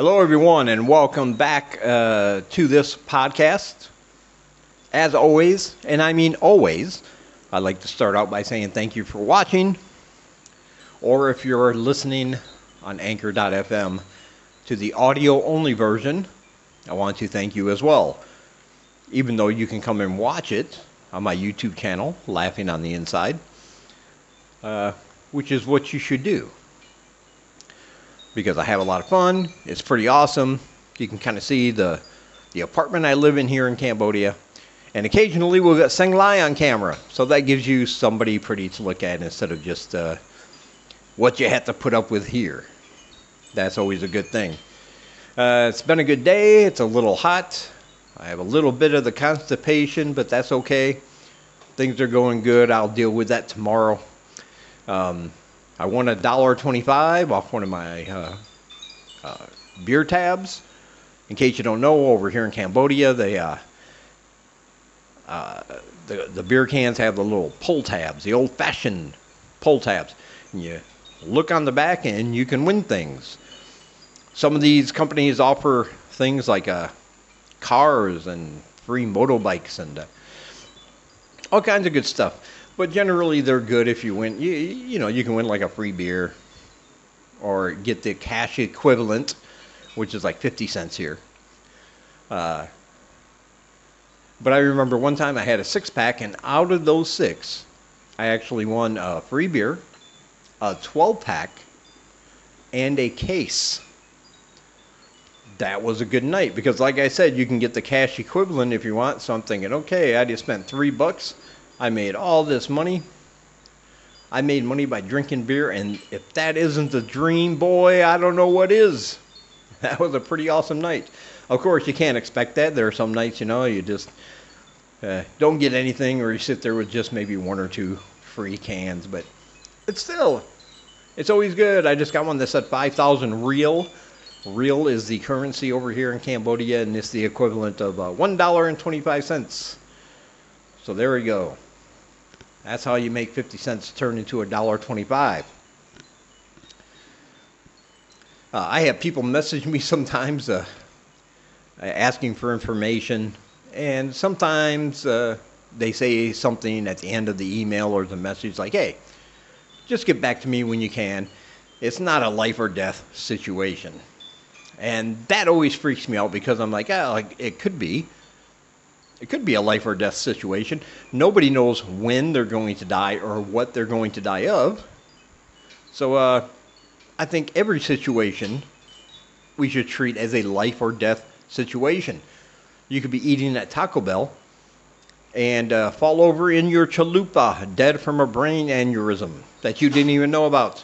Hello, everyone, and welcome back to this podcast. As always, and I mean always, I'd like to start out by saying thank you for watching, or if you're listening on Anchor.fm to the audio-only version, I want to thank you as well. Even though you can come and watch it on my YouTube channel, Laughing on the Inside, which is what you should do. Because I have a lot of fun. It's pretty awesome. You can kind of see the apartment I live in here in Cambodia. And occasionally we'll get Seng Lai on camera. So that gives you somebody pretty to look at instead of just what you have to put up with here. That's always a good thing. It's been a good day. It's a little hot. I have a little bit of the constipation, but that's okay. Things are going good. I'll deal with that tomorrow. I won $1.25 off one of my beer tabs. In case you don't know, over here in Cambodia, the beer cans have the little pull tabs, the old-fashioned pull tabs. And you look on the back and you can win things. Some of these companies offer things like cars and free motorbikes and all kinds of good stuff. But generally, they're good if you win. You know, you can win like a free beer or get the cash equivalent, which is like 50 cents here. But I remember one time I had a 6-pack, and out of those 6, I actually won a free beer, a 12-pack, and a case. That was a good night because, like I said, you can get the cash equivalent if you want. So I'm thinking, okay, I just spent $3. I made all this money. I made money by drinking beer, and if that isn't the dream, boy, I don't know what is. That was a pretty awesome night. Of course, you can't expect that. There are some nights, you just don't get anything, or you sit there with just maybe 1 or 2 free cans, but it's always good. I just got one that said 5,000 real. Real is the currency over here in Cambodia, and it's the equivalent of $1.25. So there we go. That's how you make 50 cents turn into $1.25. I have people message me sometimes asking for information, and sometimes they say something at the end of the email or the message like, hey, just get back to me when you can. It's not a life or death situation. And that always freaks me out because I'm like, it could be. It could be a life or death situation. Nobody knows when they're going to die or what they're going to die of. So I think every situation we should treat as a life or death situation. You could be eating at Taco Bell and fall over in your chalupa, dead from a brain aneurysm that you didn't even know about.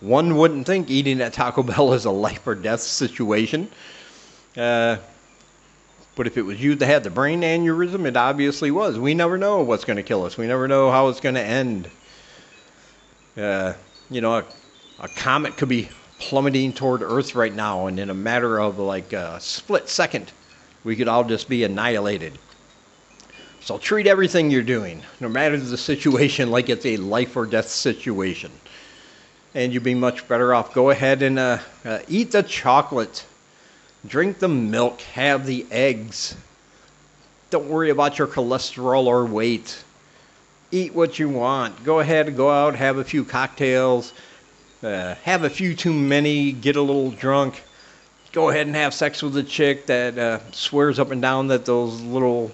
One wouldn't think eating at Taco Bell is a life or death situation. But if it was you that had the brain aneurysm, it obviously was. We never know what's going to kill us. We never know how it's going to end. A comet could be plummeting toward Earth right now, and in a matter of like a split second, we could all just be annihilated. So treat everything you're doing, no matter the situation, like it's a life or death situation. And you'd be much better off. Go ahead and eat the chocolate. Drink the milk, have the eggs. Don't worry about your cholesterol or weight. Eat what you want. Go ahead and go out, have a few cocktails, have a few too many, get a little drunk. Go ahead and have sex with a chick that swears up and down that those little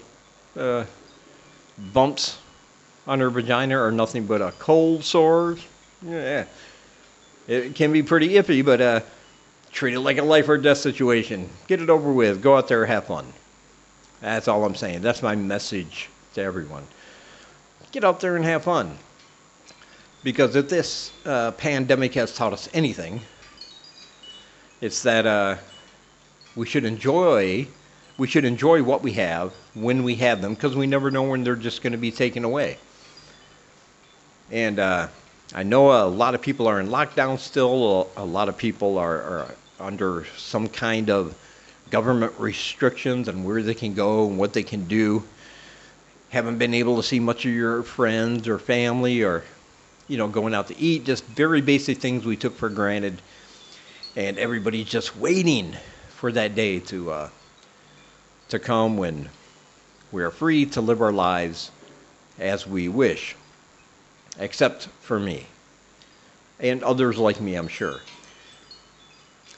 bumps on her vagina are nothing but a cold sore. Yeah, it can be pretty iffy, but treat it like a life or death situation. Get it over with. Go out there, have fun. That's all I'm saying. That's my message to everyone. Get out there and have fun. Because if this pandemic has taught us anything, it's that we should enjoy what we have when we have them, because we never know when they're just going to be taken away. And I know a lot of people are in lockdown still. A lot of people are under some kind of government restrictions on where they can go and what they can do. Haven't been able to see much of your friends or family or, going out to eat. Just very basic things we took for granted. and everybody's just waiting for that day to come when we are free to live our lives as we wish, except for me and others like me, I'm sure.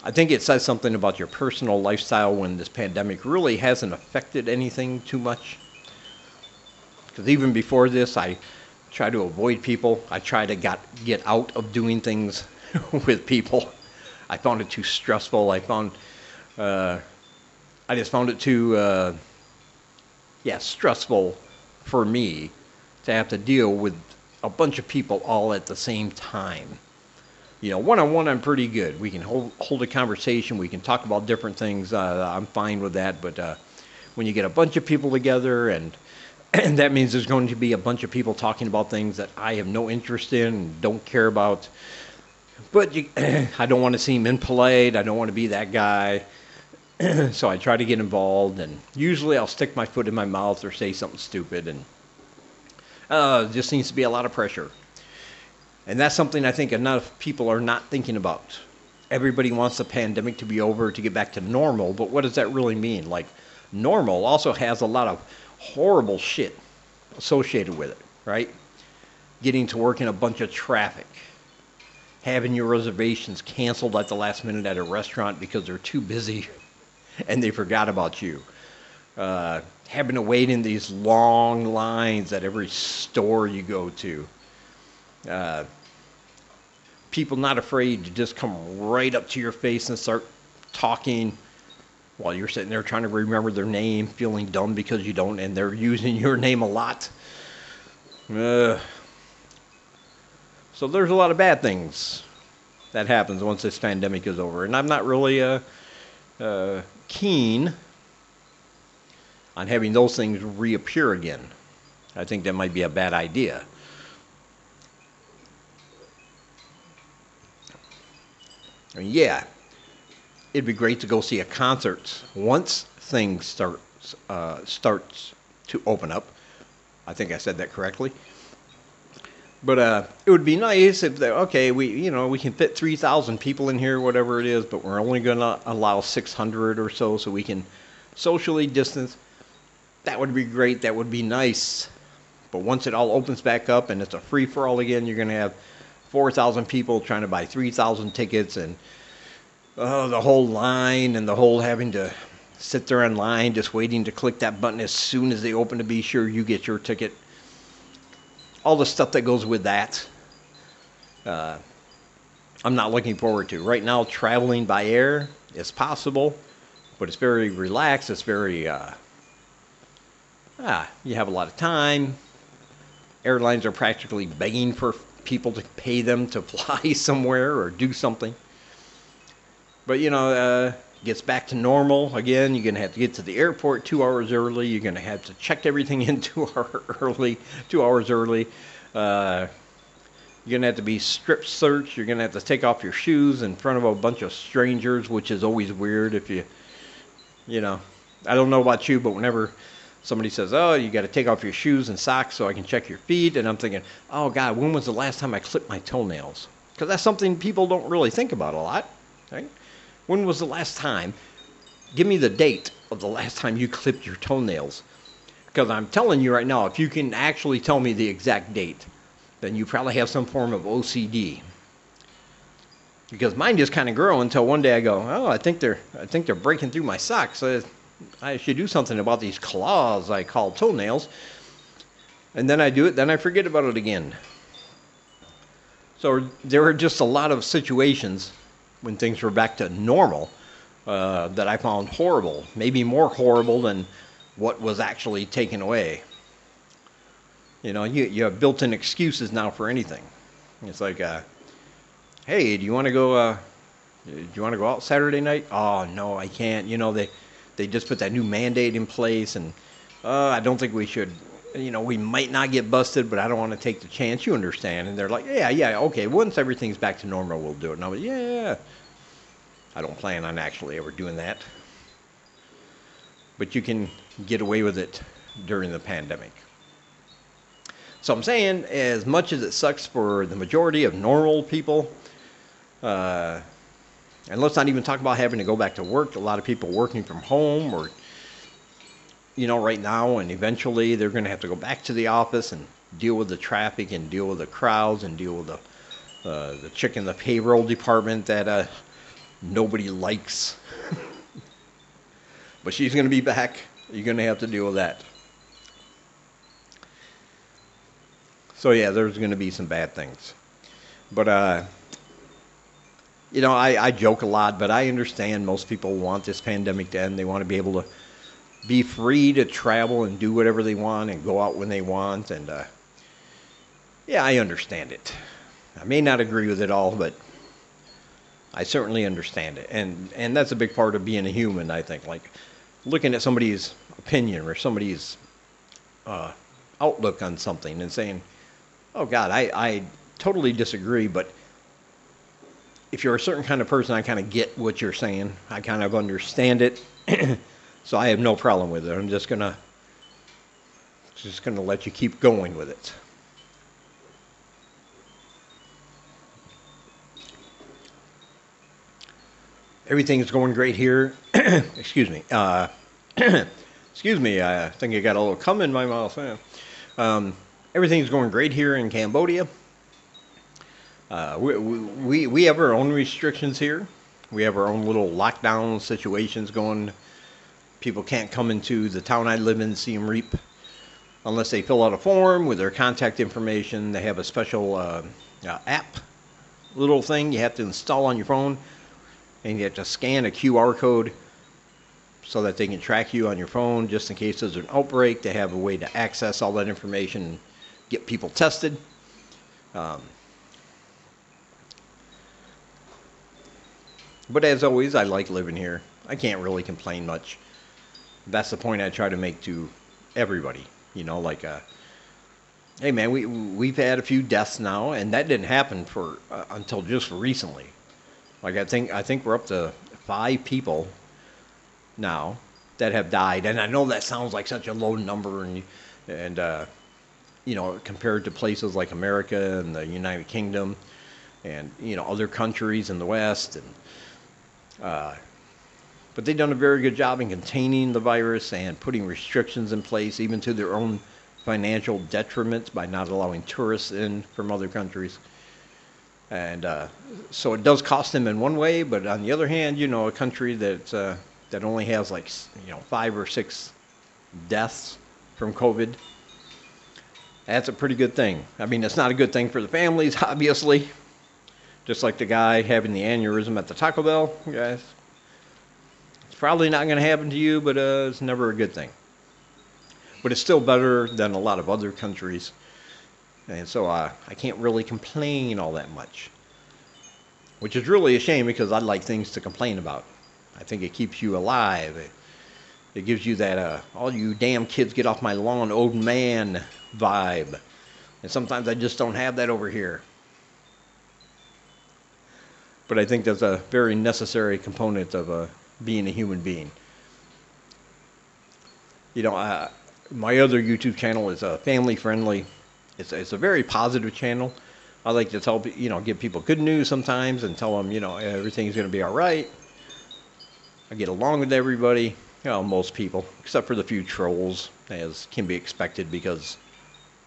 I think it says something about your personal lifestyle when this pandemic really hasn't affected anything too much. Because even before this, I try to avoid people. I try to get out of doing things with people. I found it too stressful. I just found it too, stressful for me to have to deal with a bunch of people all at the same time. One-on-one, I'm pretty good. We can hold a conversation. We can talk about different things. I'm fine with that. But when you get a bunch of people together, and that means there's going to be a bunch of people talking about things that I have no interest in and don't care about. But I don't want to seem impolite. I don't want to be that guy. So I try to get involved. And usually I'll stick my foot in my mouth or say something stupid. And it just seems to be a lot of pressure. And that's something I think enough people are not thinking about. Everybody wants the pandemic to be over, to get back to normal, but what does that really mean? Like, normal also has a lot of horrible shit associated with it, right? Getting to work in a bunch of traffic, having your reservations canceled at the last minute at a restaurant because they're too busy and they forgot about you. Having to wait in these long lines at every store you go to. People not afraid to just come right up to your face and start talking while you're sitting there trying to remember their name, feeling dumb because you don't, and they're using your name a lot. So there's a lot of bad things that happens once this pandemic is over, and I'm not really keen on having those things reappear again. I think that might be a bad idea. I mean, yeah, it'd be great to go see a concert once things starts to open up. I think I said that correctly. But it would be nice if we can fit 3,000 people in here, whatever it is, but we're only going to allow 600 or so we can socially distance. That would be great. That would be nice. But once it all opens back up and it's a free-for-all again, you're going to have 4,000 people trying to buy 3,000 tickets, and the whole line and the whole having to sit there in line just waiting to click that button as soon as they open to be sure you get your ticket. All the stuff that goes with that, I'm not looking forward to. Right now, traveling by air is possible, but it's very relaxed. It's very, you have a lot of time. Airlines are practically begging for people to pay them to fly somewhere or do something. But, gets back to normal again. You're going to have to get to the airport 2 hours early. You're going to have to check everything in 2 hours early. You're going to have to be strip searched. You're going to have to take off your shoes in front of a bunch of strangers, which is always weird if I don't know about you, but whenever somebody says, oh, you got to take off your shoes and socks so I can check your feet, and I'm thinking, oh, God, when was the last time I clipped my toenails? Because that's something people don't really think about a lot, right? When was the last time? Give me the date of the last time you clipped your toenails. Because I'm telling you right now, if you can actually tell me the exact date, then you probably have some form of OCD. Because mine just kind of grew until one day I go, oh, I think they're breaking through my socks. I should do something about these claws I call toenails. And then I do it, then I forget about it again. So there are just a lot of situations when things were back to normal that I found horrible. Maybe more horrible than what was actually taken away. You have built-in excuses now for anything. It's like, hey, do you want to go out Saturday night? Oh, no, I can't. They just put that new mandate in place, and I don't think we should. We might not get busted, but I don't want to take the chance. You understand? And they're like, yeah, okay. Once everything's back to normal, we'll do it. And I'm like, yeah. I don't plan on actually ever doing that. But you can get away with it during the pandemic. So I'm saying, as much as it sucks for the majority of normal people, And let's not even talk about having to go back to work. A lot of people working from home or, right now, and eventually they're going to have to go back to the office and deal with the traffic and deal with the crowds and deal with the chick in the payroll department that nobody likes. But she's going to be back. You're going to have to deal with that. So yeah, there's going to be some bad things. But I joke a lot, but I understand most people want this pandemic to end. They want to be able to be free to travel and do whatever they want and go out when they want. And yeah, I understand it. I may not agree with it all, but I certainly understand it. And that's a big part of being a human, I think. Like looking at somebody's opinion or somebody's outlook on something and saying, oh God, I totally disagree, but if you're a certain kind of person, I kind of get what you're saying. I kind of understand it. So I have no problem with it. I'm just gonna let you keep going with it. Everything's going great here. Excuse me. Excuse me. I think I got a little cum in my mouth. Everything's going great here in Cambodia. We have our own restrictions here. We have our own little lockdown situations going. People can't come into the town I live in, Siem Reap, unless they fill out a form with their contact information. They have a special app, little thing you have to install on your phone, and you have to scan a QR code so that they can track you on your phone just in case there's an outbreak. They have a way to access all that information and get people tested. But as always, I like living here. I can't really complain much. That's the point I try to make to everybody. Hey man, we've had a few deaths now, and that didn't happen for until just recently. Like I think we're up to 5 people now that have died, and I know that sounds like such a low number, and compared to places like America and the United Kingdom, and other countries in the West, and but they've done a very good job in containing the virus and putting restrictions in place, even to their own financial detriment by not allowing tourists in from other countries. And so it does cost them in one way, but on the other hand, a country that only has 5 or 6 deaths from COVID, that's a pretty good thing. I mean, it's not a good thing for the families, obviously. Just like the guy having the aneurysm at the Taco Bell, guys. It's probably not going to happen to you, but it's never a good thing. But it's still better than a lot of other countries. And so I can't really complain all that much. Which is really a shame because I'd like things to complain about. I think it keeps you alive. It gives you that, all you damn kids get off my lawn, old man vibe. And sometimes I just don't have that over here. But I think that's a very necessary component of being a human being. My other YouTube channel is family friendly. It's a very positive channel. I like to tell give people good news sometimes and tell them everything's going to be all right. I get along with everybody, most people, except for the few trolls, as can be expected because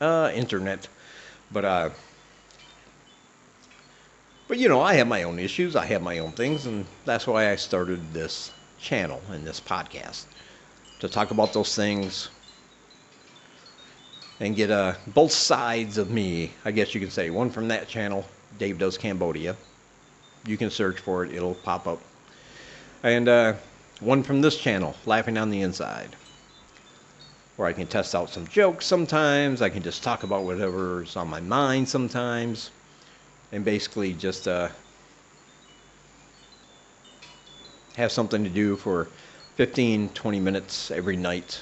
internet. But I have my own issues. I have my own things, and that's why I started this channel and this podcast to talk about those things and get both sides of me, I guess you can say. One from that channel, Dave Does Cambodia. You can search for it. It'll pop up. And one from this channel, Laughing on the Inside, where I can test out some jokes sometimes. I can just talk about whatever's on my mind sometimes. And basically just have something to do for 15, 20 minutes every night.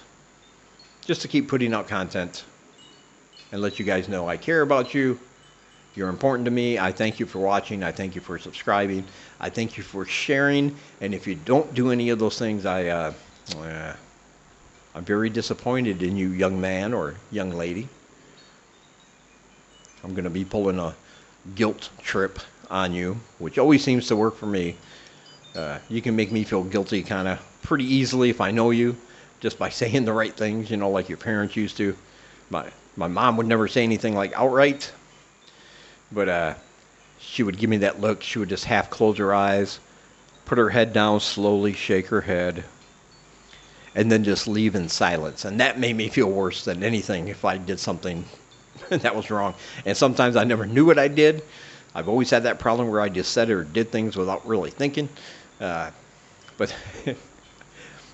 Just to keep putting out content and let you guys know I care about you. You're important to me. I thank you for watching. I thank you for subscribing. I thank you for sharing. And if you don't do any of those things, I'm very disappointed in you, young man or young lady. I'm going to be pulling a guilt trip on you, which always seems to work for me. You can make me feel guilty kind of pretty easily if I know you, just by saying the right things, like your parents used to. My mom would never say anything like outright, but she would give me that look. She would just half close her eyes, put her head down, slowly shake her head, and then just leave in silence. And that made me feel worse than anything if I did something that was wrong. And sometimes I never knew what I did. I've always had that problem where I just said or did things without really thinking. But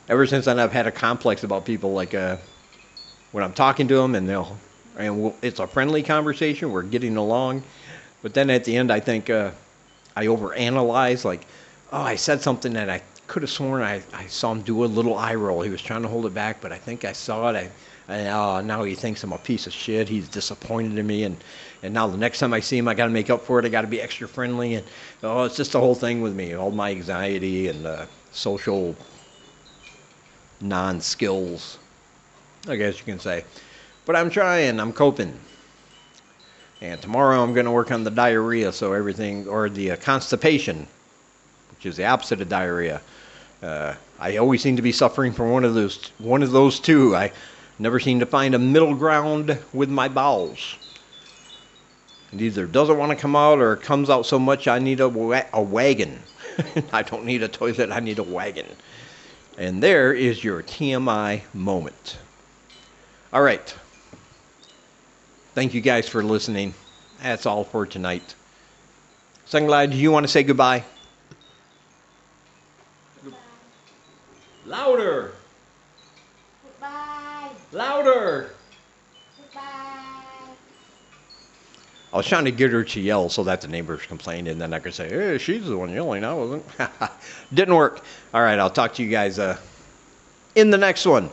ever since then, I've had a complex about people. Like when I'm talking to them, and it's a friendly conversation, we're getting along. But then at the end, I think I overanalyze. Like, oh, I said something that I could have sworn I saw him do a little eye roll. He was trying to hold it back, but I think I saw it. Now he thinks I'm a piece of shit. He's disappointed in me, and now the next time I see him, I got to make up for it. I got to be extra friendly, and it's just the whole thing with me. All my anxiety and social non-skills, I guess you can say. But I'm trying. I'm coping. And tomorrow I'm going to work on the diarrhea, so everything, or the constipation, which is the opposite of diarrhea. I always seem to be suffering from one of those two. I never seem to find a middle ground with my bowels. It either doesn't want to come out or it comes out so much I need a wagon. I don't need a toilet, I need a wagon. And there is your TMI moment. All right. Thank you guys for listening. That's all for tonight. Sunglide, do you want to say goodbye? Goodbye. Louder. Goodbye. Louder. Goodbye. I was trying to get her to yell so that the neighbors complained, and then I could say, hey, she's the one yelling. I wasn't. Didn't work. All right, I'll talk to you guys in the next one.